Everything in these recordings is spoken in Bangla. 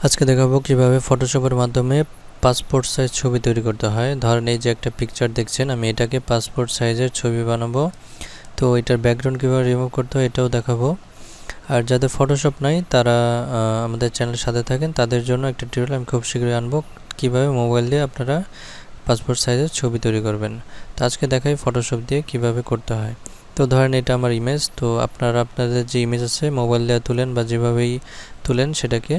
আজকে দেখাবো কিভাবে ফটোশপের মাধ্যমে পাসপোর্ট সাইজ ছবি তৈরি করতে হয়। ধরেন এই যে একটা পিকচার দেখছেন, আমি এটাকে পাসপোর্ট সাইজের ছবি বানাবো। তো এটার ব্যাকগ্রাউন্ড কীভাবে রিমুভ করতে হয় এটাও দেখাবো। আর যাদের ফটোশপ নাই তারা আমাদের চ্যানেলের সাথে থাকেন, তাদের জন্য একটা টিউটোরিয়াল আমি খুব শীঘ্রই আনবো, কীভাবে মোবাইল দিয়ে আপনারা পাসপোর্ট সাইজের ছবি তৈরি করবেন। তো আজকে দেখাই ফটোশপ দিয়ে কিভাবে করতে হয়। তো ধরেন এটা আমার ইমেজ, তো আপনারা আপনাদের যে ইমেজ আছে মোবাইল দিয়ে তুলেন বা যেভাবেই তুলেন সেটাকে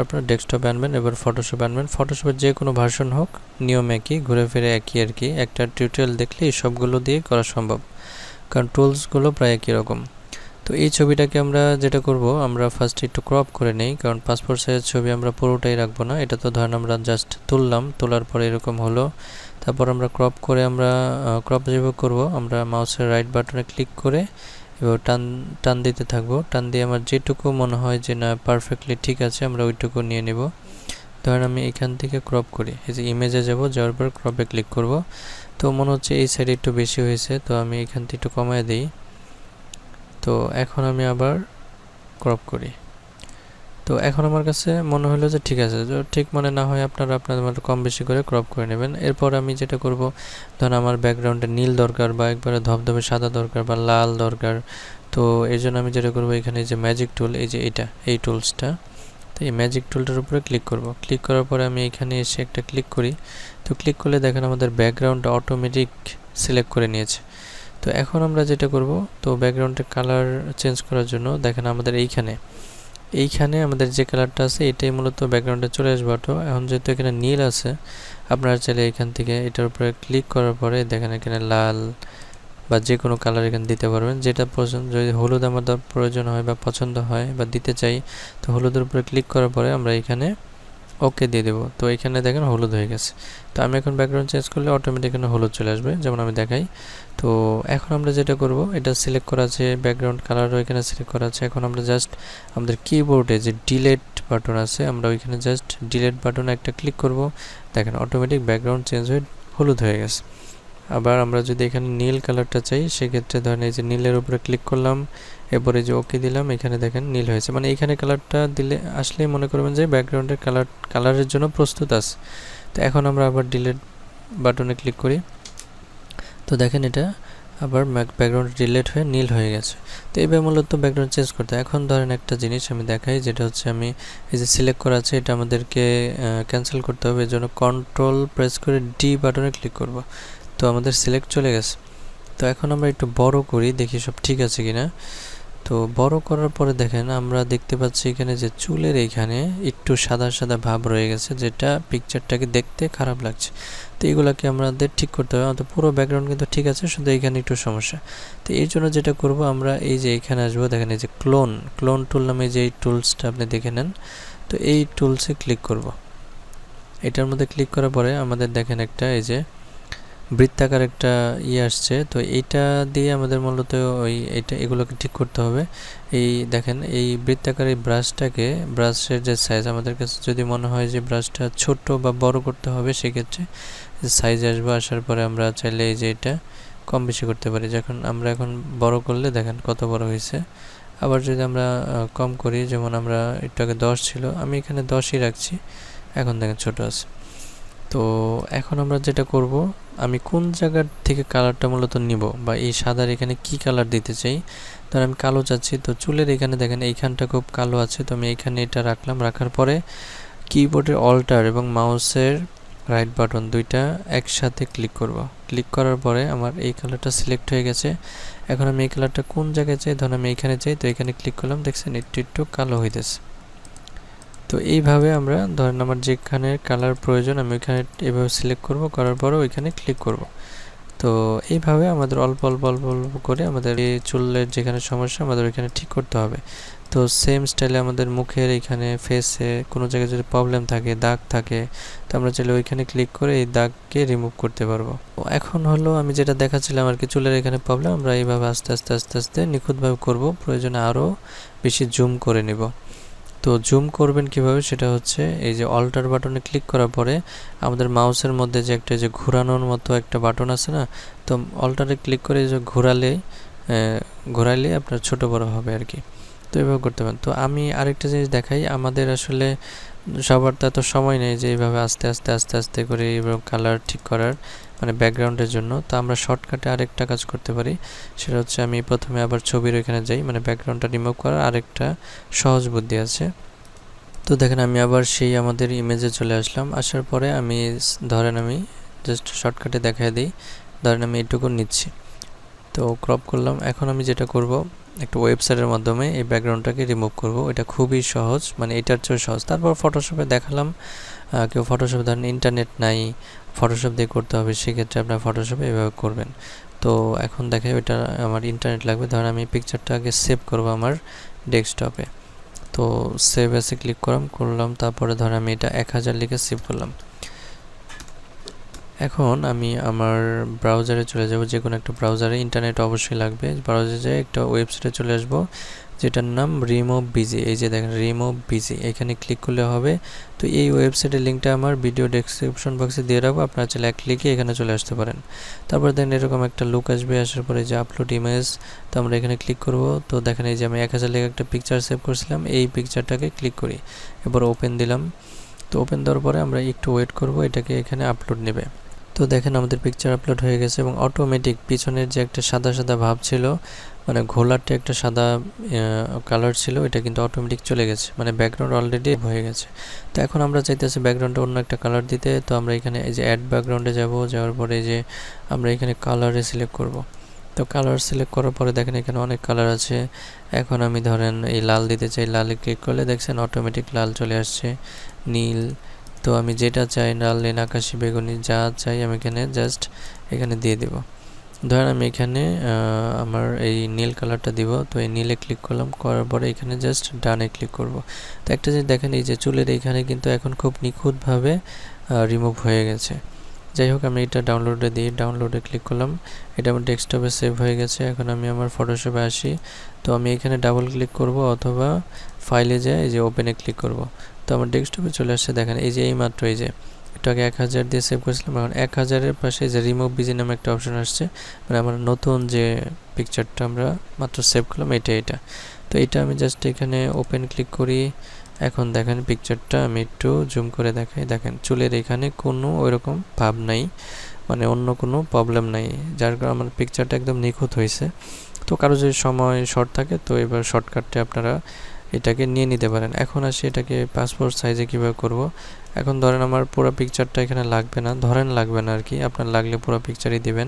আপনার ডেস্কটপে আনবেন। এবার ফটোশপে আনবেন, ফটোশপের যে কোনো ভার্সন হোক নিয়ম একই, ঘুরে ফিরে একই আর কি। একটা টিউটোরিয়াল দেখলে এই সবগুলো দিয়ে করা সম্ভব, কারণ টুলসগুলো প্রায় একই রকম। তো এই ছবিটাকে আমরা যেটা করব, আমরা ফার্স্টে একটু ক্রপ করে নেই, কারণ পাসপোর্ট সাইজের ছবি আমরা পুরোটাই রাখবো না। এটা তো ধরেন আমরা জাস্ট তুললাম, তোলার পরে এরকম হলো, তারপর আমরা ক্রপ করে আমরা ক্রপ যেভাবে করবো, আমরা মাউসের রাইট বাটনে ক্লিক করে এবার টান দিতে থাকবো। টান দিয়ে আমার যেটুকু মনে হয় যে না পারফেক্টলি ঠিক আছে, আমরা ওইটুকু নিয়ে নেব। ধরেন আমি এখান থেকে ক্রপ করি, এই যে ইমেজে যাওয়ার পর ক্রপে ক্লিক করব। তো মনে হচ্ছে এই সাইডে একটু বেশি হয়েছে, তো আমি এখান থেকে একটু কমায় দিই। তো এখন আমি আবার ক্রপ করি। তো এখন আমার কাছে মনে হলো যে ঠিক আছে, ঠিক মনে না হয় আপনারা আপনাদের কম বেশি করে ক্রপ করে নেবেন। এরপর আমি যেটা করব, ধরুন আমার ব্যাকগ্রাউন্ডে নীল দরকার বা একবারে ধবধবে সাদা দরকার বা লাল দরকার। তো এর জন্য আমি যেটা করব, এখানে যে ম্যাজিক টুল, এই যে এই টুলসটা, তো এই ম্যাজিক টুলটার উপরে ক্লিক করব। ক্লিক করার পরে আমি এখানে এসে একটা ক্লিক করি। তো ক্লিক করলে দেখেন আমাদের ব্যাকগ্রাউন্ডটা অটোমেটিক সিলেক্ট করে নিয়েছে। তো এখন আমরা যেটা করব, তো ব্যাকগ্রাউন্ডের কালার চেঞ্জ করার জন্য দেখেন আমাদের এইখানে আমাদের যে কালারটা আছে এটাই মূলত ব্যাকগ্রাউন্ডে চলে আসবে অটো। এখন যেহেতু এখানে নীল আছে, আপনারা চাইলে এখান থেকে এটার উপরে ক্লিক করার পরে দেখেন এখানে লাল বা যে কোনো কালার এখানে দিতে পারবেন, যেটা পছন্দ। যদি হলুদ আমাদের প্রয়োজন হয় বা পছন্দ হয় বা দিতে চাই, তো হলুদের উপরে ক্লিক করার পরে আমরা এখানে ওকে দিয়ে দেবো। তো এখানে দেখেন হলুদ হয়ে গেছে। তো আমি এখন ব্যাকগ্রাউন্ড চেঞ্জ করলে অটোমেটিক এখানে হলুদ চলে আসবে, যেমন আমি দেখাই। তো এখন আমরা যেটা করব, এটা সিলেক্ট করা আছে, ব্যাকগ্রাউন্ড কালারও এখানে সিলেক্ট করা আছে। এখন আমরা জাস্ট আমাদের কিবোর্ডে যে ডিলেট বাটন আছে, আমরা ওইখানে জাস্ট ডিলেট বাটনে একটা ক্লিক করব। দেখেন অটোমেটিক ব্যাকগ্রাউন্ড চেঞ্জ হয়ে হলুদ হয়ে গেছে। আবার আমরা যদি এখানে নীল কালারটা চাই, সেক্ষেত্রে ধরেন এই যে নীলের উপরে ক্লিক করলাম, এরপরে যে ওকে দিলাম, এখানে দেখেন নীল হয়েছে। মানে এখানে কালারটা দিলে আসলেই মনে করবেন যে ব্যাকগ্রাউন্ডের কালারের জন্য প্রস্তুত আছে। তো এখন আমরা আবার ডিলিট বাটনে ক্লিক করি। তো দেখেন এটা আবার ব্যাকগ্রাউন্ড ডিলিট হয়ে নীল হয়ে গেছে। তো এইভাবে মূলত ব্যাকগ্রাউন্ড চেঞ্জ করতে। এখন ধরেন একটা জিনিস আমি দেখাই, যেটা হচ্ছে আমি এই যে সিলেক্ট করা আছে এটা আমাদেরকে ক্যান্সেল করতে হবে। এর জন্য কন্ট্রোল প্রেস করে ডি বাটনে ক্লিক করব। তো আমাদের সিলেক্ট চলে গেছে। তো এখন আমরা একটু বড় করি, দেখি সব ঠিক আছে কিনা। তো বড় করার পরে দেখেন আমরা দেখতে পাচ্ছি এখানে যে চুলের এখানে একটু সাদা সাদা ভাব রয়ে গেছে, যেটা পিকচারটাকে দেখতে খারাপ লাগছে। তো এগুলাকে আমাদের ঠিক করতে হবে। আমাদের পুরো ব্যাকগ্রাউন্ড কিন্তু ঠিক আছে, শুধু এখানে একটু সমস্যা। তো এই জন্য যেটা করব, আমরা এই যে এখানে আসবো, দেখেন এই যে ক্লোন টুল নামে যে এই টুলসটা আপনি দেখে নেন। তো এই টুলসে ক্লিক করব। এটার মধ্যে ক্লিক করার পরে আমাদের দেখেন একটা এই যে বৃত্তাকার একটা আসছে। তো এইটা দিয়ে আমাদের মূলত এগুলোকে ঠিক করতে হবে। এই দেখেন এই বৃত্তাকার এই ব্রাশের যে সাইজ, আমাদের কাছে যদি মনে হয় যে ব্রাশটা ছোট বা বড় করতে হবে, সেক্ষেত্রে সাইজ আসবে। আসার পরে আমরা চাইলে এই যে এটা কম বেশি করতে পারি। যখন আমরা এখন বড় করলে দেখেন কত বড় হয়েছে। আবার যদি আমরা কম করি, যেমন আমরা একটু আগে 10 ছিল, আমি এখানে 10ই রাখছি, এখন দেখেন ছোট আছে। তো এখন আমরা যেটা করব, আমি কোন জায়গার থেকে কালারটা মূলত নিব বা এই সাদার এখানে কি কালার দিতে চাই। ধর আমি কালো চাচ্ছি, তো চুলের এখানে দেখেন এইখানটা খুব কালো আছে, তো আমি এখানে এটা রাখলাম। রাখার পরে কিবোর্ডের অল্টার এবং মাউসের রাইট বাটন দুইটা একসাথে ক্লিক করব। ক্লিক করার পরে আমার এই কালারটা সিলেক্ট হয়ে গেছে। এখন আমি এই কালারটা কোন জায়গায় চাই, ধরুন আমি এখানে চাই, তো এখানে ক্লিক করলাম, দেখছেন একটু কালো হইতেছে। তো এইভাবে আমরা ধরেন আমার যেখানে কালার প্রয়োজন আমি ওইখানে এভাবে সিলেক্ট করব, করার পরে ওইখানে ক্লিক করব। তো এইভাবে আমাদের অল্প অল্প অল্প অল্প করে আমাদের এই চুলের যেখানে সমস্যা আমাদের ওইখানে ঠিক করতে হবে। তো সেম স্টাইলে আমাদের মুখের এইখানে ফেসে কোনো জায়গায় যদি প্রবলেম থাকে, দাগ থাকে, তো আমরা চাইলে ওইখানে ক্লিক করে এই দাগকে রিমুভ করতে পারবো। এখন হলো আমি যেটা দেখাচ্ছিলাম আর কি, চুলের এখানে প্রবলেম, আমরা এইভাবে আস্তে আস্তে আস্তে আস্তে নিখুঁতভাবে করব। প্রয়োজনে আরও বেশি জুম করে নিব। তো জুম করবেন কিভাবে, সেটা হচ্ছে এই যে অল্টার বাটনে ক্লিক করার পরে আমাদের মাউসের মধ্যে যে একটা যে ঘোরানোর মতো একটা বাটন আছে না, তো অল্টারে ক্লিক করে যে ঘোরালে আপনার ছোট বড় হবে আর কি। তো এভাবে করতে পারেন। তো আমি আরেকটা জিনিস দেখাই, আমাদের আসলে সবার তো এত সময় নেই যে এইভাবে আস্তে আস্তে আস্তে আস্তে করে এইভাবে কালার ঠিক করার, মানে ব্যাকগ্রাউন্ডের জন্য। তো আমরা শর্টকাটে আরেকটা কাজ করতে পারি, সেটা হচ্ছে আমি প্রথমে আবার ছবির ওইখানে যাই, মানে ব্যাকগ্রাউন্ডটা রিমুভ করার আরেকটা সহজ বুদ্ধি আছে। তো দেখেন আমি আবার সেই আমাদের ইমেজে চলে আসলাম, আসার পরে আমি ধরেন আমি জাস্ট শর্টকাটে দেখাই দিই, ধরেন আমি এটুকু নিচ্ছি, তো ক্রপ করলাম। এখন আমি যেটা করব, একটা ওয়েবসাইটের মাধ্যমে এই ব্যাকগ্রাউন্ডটাকে রিমুভ করব। এটা খুবই সহজ, মানে এটার চেয়েও সহজ। তারপর ফটোশপে দেখালাম, কেউ ফটোশপে ধরেন ইন্টারনেট নাই, ফটোশপ দিয়ে করতে হবে, সেক্ষেত্রে আপনার ফটোশপে এভাবে করবেন। তো এখন দেখে ওইটা আমার ইন্টারনেট লাগবে, ধরেন আমি পিকচারটা আগে সেভ করব আমার ডেস্কটপে। তো সেভ এসে ক্লিক করলাম, তারপরে ধরেন আমি এটা 1000 লিখে সেভ করলাম। এখন আমি আমার ব্রাউজারে চলে যাব, যে কোনো একটা ব্রাউজারে, ইন্টারনেট অবশ্যই লাগবে। ব্রাউজারে যেয়ে একটা ওয়েবসাইটে চলে আসবো যেটার নাম রিমুভ বিজি। এই যে দেখেন রিমুভ বিজি, এখানে ক্লিক করলে হবে। তো এই ওয়েবসাইটের লিঙ্কটা আমার ভিডিও ডেসক্রিপশন বক্সে দিয়ে রাখবো, আপনারা চাইলে এক ক্লিকে এখানে চলে আসতে পারেন। তারপর দেখেন এরকম একটা লুক আসবে, আসার পরে যে আপলোড ইমেজ, তো আমরা এখানে ক্লিক করব। তো দেখেন এই যে আমি 1000 লিখে একটা পিকচার সেভ করছিলাম, এই পিকচারটাকে ক্লিক করি, এবার ওপেন দিলাম। তো ওপেন দেওয়ার পরে আমরা একটু ওয়েট করব, এটাকে এখানে আপলোড নেবে। তো দেখেন আমাদের পিকচার আপলোড হয়ে গেছে, এবং অটোমেটিক পিছনের যে একটা সাদা সাদা ভাব ছিল, মানে ঘোলাটে একটা সাদা কালার ছিল, এটা কিন্তু অটোমেটিক চলে গেছে, মানে ব্যাকগ্রাউন্ড অলরেডি হয়ে গেছে। তো এখন আমরা চাইতেছি ব্যাকগ্রাউন্ডে অন্য একটা কালার দিতে। তো আমরা এখানে এই যে অ্যাড ব্যাকগ্রাউন্ডে যাওয়ার পরে যে আমরা এখানে কালারে সিলেক্ট করব। তো কালার সিলেক্ট করার পরে দেখেন এখানে অনেক কালার আছে। এখন আমি ধরেন এই লাল দিতে চাই, লালে ক্লিক করলে দেখছেন অটোমেটিক লাল চলে আসছে, নীল। তো আমি যেটা চাই, লাল, নীল, আকাশি, বেগুনি, যা চাই আমি এখানে জাস্ট এখানে দিয়ে দেব। ধরেন আমি এখানে আমার এই নীল কালারটা দিব। তো এই নীলে ক্লিক করলাম, করার পরে এখানে জাস্ট ডানে ক্লিক করব। তো একটা জিনিস দেখেন, এই যে চুলের এইখানে কিন্তু এখন খুব নিখুঁতভাবে রিমুভ হয়ে গেছে। যাই হোক, আমি এটা ডাউনলোডে দিই, ডাউনলোডে ক্লিক করলাম, এটা আমার ডেস্কটপে সেভ হয়ে গেছে। এখন আমি আমার ফটোশপে আসি, তো আমি এখানে ডাবল ক্লিক করব অথবা ফাইলে যাই, এই যে ওপেনে ক্লিক করব। তো আমার ডেস্কটপে চলে আসছে, দেখেন এই যে এই মাত্র এই যে এটাকে 1000 দিয়ে সেভ করেছিলাম, এখন 1000-এর পাশে যে রিমুভ বিজি নামে একটা অপশন আসছে, মানে আমার নতুন যে পিকচারটা আমরা মাত্র সেভ করলাম এটা। তো এটা আমি জাস্ট এখানে ওপেন ক্লিক করি। এখন দেখেন পিকচারটা আমি একটু জুম করে দেখাই, দেখেন চুলের এখানে কোনো ওইরকম ভাব নাই, মানে অন্য কোনো প্রবলেম নাই, যার কারণে আমার পিকচারটা একদম নিখুঁত হয়েছে। তো কারো যদি সময় শর্ট থাকে, তো এবার শর্টকাটে আপনারা এটাকে নিয়ে নিতে পারেন। এখন আসি এটাকে পাসপোর্ট সাইজে কীভাবে করব। এখন ধরেন আমার পুরো পিকচারটা এখানে লাগবে না, লাগবে না আর কি, আপনার লাগলে পুরো পিকচারই দিবেন,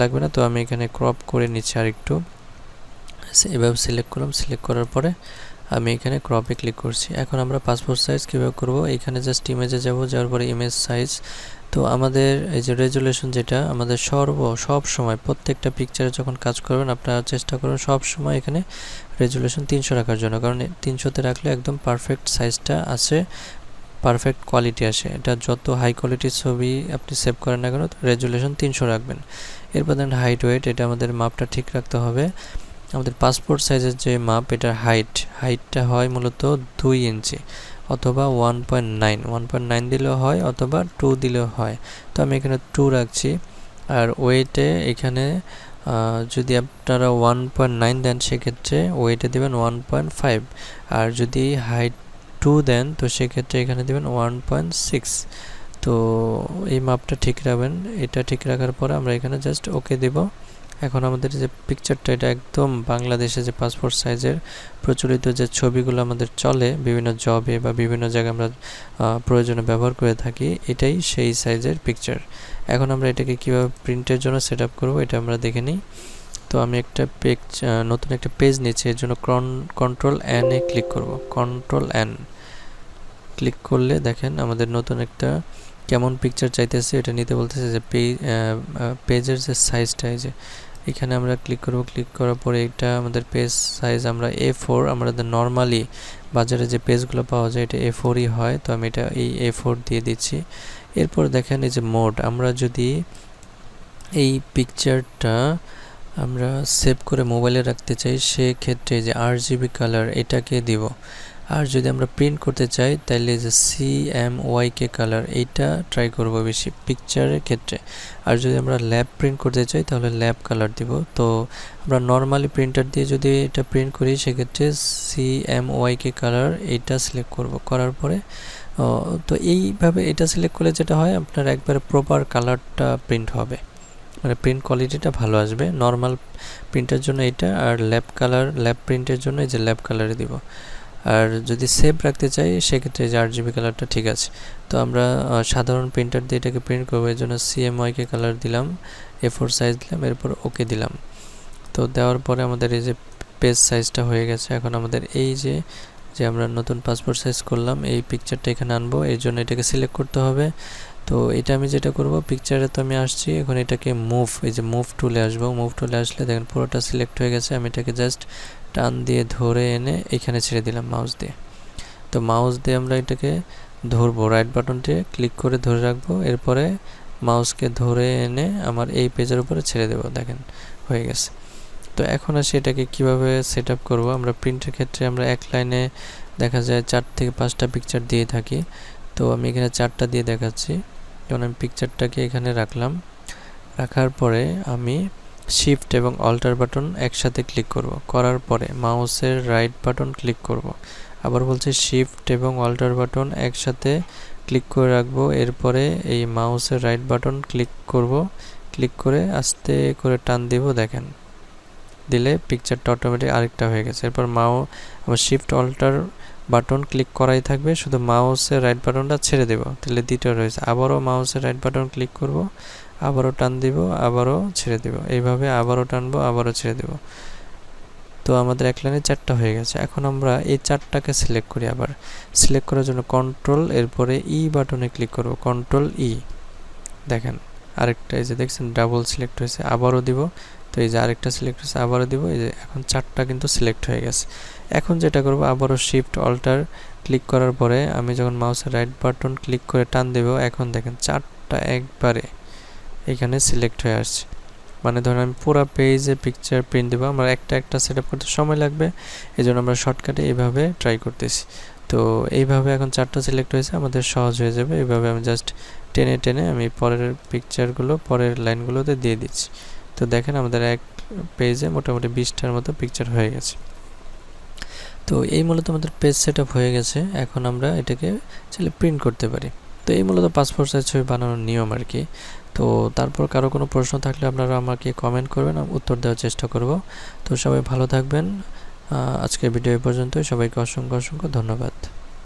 লাগবে না। তো আমি এখানে ক্রপ করে নিচ্ছি আর একটু, এভাবে সিলেক্ট করলাম, সিলেক্ট করার পরে আমি এখানে ক্রপে ক্লিক করছি। এখন আমরা পাসপোর্ট সাইজ কীভাবে করব, এখানে জাস্ট ইমেজে যাওয়ার পরে ইমেজ সাইজ। তো আমাদের এই যে রেজুলেশন, যেটা আমাদের সব সময় প্রত্যেকটা পিকচারে যখন কাজ করবেন আপনারা চেষ্টা করুন সব সময় এখানে রেজুলেশন 300 রাখার জন্য, কারণ 300-তে রাখলে একদম পারফেক্ট সাইজটা আসে, পারফেক্ট কোয়ালিটি আসে। এটা যত হাই কোয়ালিটির ছবি আপনি সেভ করেন না কেন, রেজুলেশন 300 রাখবেন। এরপর দেন হাইট ওয়েট, এটা আমাদের মাপটা ঠিক রাখতে হবে। আমাদের পাসপোর্ট সাইজের যে মাপ, এটার হাইটটা হয় মূলত 2 ইঞ্চি অথবা 1.9 দিলেও হয় অথবা 2 দিলেও হয়। তো আমি এখানে 2 রাখছি। আর ওয়েটে এখানে যদি আপনারা 1.9 দেন, সেক্ষেত্রে ওয়েটে দেবেন 1.5, আর যদি হাইট 2 দেন তো সেক্ষেত্রে এখানে দেবেন 1.6। তো এই মাপটা ঠিক রাখবেন। এটা ঠিক রাখার পরে আমরা এখানে জাস্ট ওকে দেব। এখন আমাদের যে পিকচারটা, এটা একদম বাংলাদেশে যে পাসপোর্ট সাইজের প্রচলিত যে ছবিগুলো আমাদের চলে বিভিন্ন জবে বা বিভিন্ন জায়গায় আমরা প্রয়োজনে ব্যবহার করে থাকি, এটাই সেই সাইজের পিকচার। এখন আমরা এটাকে কীভাবে প্রিন্টের জন্য সেট আপ করবো এটা আমরা দেখে নিই। তো আমি একটা নতুন একটা পেজ নিচ্ছি, এর জন্য Ctrl+N এ ক্লিক করব। Ctrl+N ক্লিক করলে দেখেন আমাদের নতুন একটা কেমন পিকচার চাইতেছে এটা নিতে বলতেছে, যে পেজের যে সাইজটা, এই যে এখানে আমরা ক্লিক করব। ক্লিক করার পরে এটা আমাদের পেজ সাইজ আমরা A4, আমাদের নর্মালি বাজারে যে পেজগুলো পাওয়া যায় এটা A4ই হয়, তো আমি এটা এই A4 দিয়ে দিচ্ছি। এরপর দেখেন এই যে মোড, আমরা যদি এই পিকচারটা আমরা সেভ করে মোবাইলে রাখতে চাই, সেক্ষেত্রে যে RGB কালার এটাকে দিব। আর যদি আমরা প্রিন্ট করতে চাই তাহলে যে CMYK কালার এইটা ট্রাই করব বেশি পিকচারের ক্ষেত্রে। আর যদি আমরা ল্যাব প্রিন্ট করতে চাই তাহলে ল্যাব কালার দিব। তো আমরা নর্মালি প্রিন্টার দিয়ে যদি এটা প্রিন্ট করি সেক্ষেত্রে CMYK কালার এইটা সিলেক্ট করব। করার পরে তো এইভাবে এটা সিলেক্ট করলে যেটা হয় আপনার একবারে প্রপার কালারটা প্রিন্ট হবে, মানে প্রিন্ট কোয়ালিটিটা ভালো আসবে। নর্মাল প্রিন্টের জন্য এটা, আর ল্যাব প্রিন্টের জন্য এই যে ল্যাব কালারে দিব। আর যদি সেভ রাখতে চাই সেক্ষেত্রে যে RGB কালারটা ঠিক আছে। তো আমরা সাধারণ প্রিন্টার দিয়ে এটাকে প্রিন্ট করবো, এর জন্য CMYK কালার দিলাম, A4 সাইজ দিলাম, এরপর ওকে দিলাম। তো দেওয়ার পরে আমাদের এই যে পেজ সাইজটা হয়ে গেছে। এখন আমাদের এই যে আমরা নতুন পাসপোর্ট সাইজ করলাম এই পিকচারটা এখানে আনবো, এর জন্য এটাকে সিলেক্ট করতে হবে। তো এটা আমি যেটা করব, পিকচারে তো আমি আসছি, এখন এটাকে এই যে মুভ টুলে আসবো। মুভ টুলে আসলে দেখেন পুরোটা সিলেক্ট হয়ে গেছে। আমি এটাকে জাস্ট টান দিয়ে ধরে এনে এখানে ছেড়ে দিলাম মাউস দিয়ে। তো মাউস দিয়ে আমরা এটাকে ধরবো, রাইট বাটনটি ক্লিক করে ধরে রাখবো, এরপরে মাউসকে ধরে এনে আমার এই পেজের উপরে ছেড়ে দেবো। দেখেন হয়ে গেছে। তো এখন আসি এটাকে কিভাবে সেট আপ করবো। আমরা প্রিন্টের ক্ষেত্রে আমরা এক লাইনে দেখা যায় 4 থেকে 5টা পিকচার দিয়ে থাকি। তো আমি এখানে 4টা দিয়ে দেখাচ্ছি। যেমন আমি পিকচারটাকে এখানে রাখলাম, রাখার পরে আমি শিফট এবং অল্টার বাটন একসাথে ক্লিক করব। করার পরে মাউসের রাইট বাটন ক্লিক করব। আবার বলছি শিফট এবং অল্টার বাটন একসাথে ক্লিক করে রাখবো। এরপরে এই মাউসের রাইট বাটন ক্লিক করব, ক্লিক করে আস্তে করে টান দিব। দেখেন দিলে পিকচারটা অটোমেটিক আরেকটা হয়ে গেছে। এরপর আবার শিফট অল্টার বাটন ক্লিক করাই থাকবে, শুধু মাউসের রাইট বাটনটা ছেড়ে দেব, তাহলে দ্বিতীয় রয়েছে। আবারও মাউসের রাইট বাটন ক্লিক করব, আবারও টান দিব, আবারও ছেড়ে দেব, এইভাবে আবারও টানবো, আবারও ছেড়ে দেব। তো আমাদের এক লাইনে 4টা হয়ে গেছে। এখন আমরা এই 4টাকে সিলেক্ট করি। আবার সিলেক্ট করার জন্য কন্ট্রোল এরপরে বাটনে ক্লিক করব, কন্ট্রোল দেখেন আরেকটা এই যে দেখছেন ডাবল সিলেক্ট হয়েছে, আবারও দিব। তো এই যে আরেকটা সিলেক্ট হয়েছে, আবারও দিব। এই যে এখন 4টা কিন্তু সিলেক্ট হয়ে গেছে। এখন যেটা করব, আবারও শিফট অল্টার ক্লিক করার পরে আমি যখন মাউসের রাইট বাটন ক্লিক করে টান দেব, এখন দেখেন 4টা একবারে এখানে সিলেক্ট হয়ে আসছে। মানে ধরুন আমি পুরো পেজে পিকচার প্রিন্ট দেবো, আমার একটা সেট আপ করতে সময় লাগবে, এই জন্য আমরা শর্টকাটে এইভাবে ট্রাই করতেছি। তো এইভাবে এখন 4টা সিলেক্ট হয়েছে, আমাদের সহজ হয়ে যাবে। এইভাবে আমি জাস্ট টেনে আমি পরের পিকচারগুলো পরের লাইনগুলোতে দিয়ে দিচ্ছি। তো দেখেন আমাদের এক পেজে মোটামুটি 20টার মতো পিকচার হয়ে গেছে। তো এই মূলত আমাদের পেজ সেট আপ হয়ে গেছে। এখন আমরা এটাকে চাইলে প্রিন্ট করতে পারি। তো এই মূলত পাসপোর্ট সাইজ ছবি বানানোর নিয়ম আর কি। তো তারপর কারো কোনো প্রশ্ন থাকলে আপনারা আমাকে কমেন্ট করবেন, উত্তর দেওয়ার চেষ্টা করব। তো সবাই ভালো থাকবেন। আজকের ভিডিও এই পর্যন্তই। সবাইকে অসংখ্য ধন্যবাদ।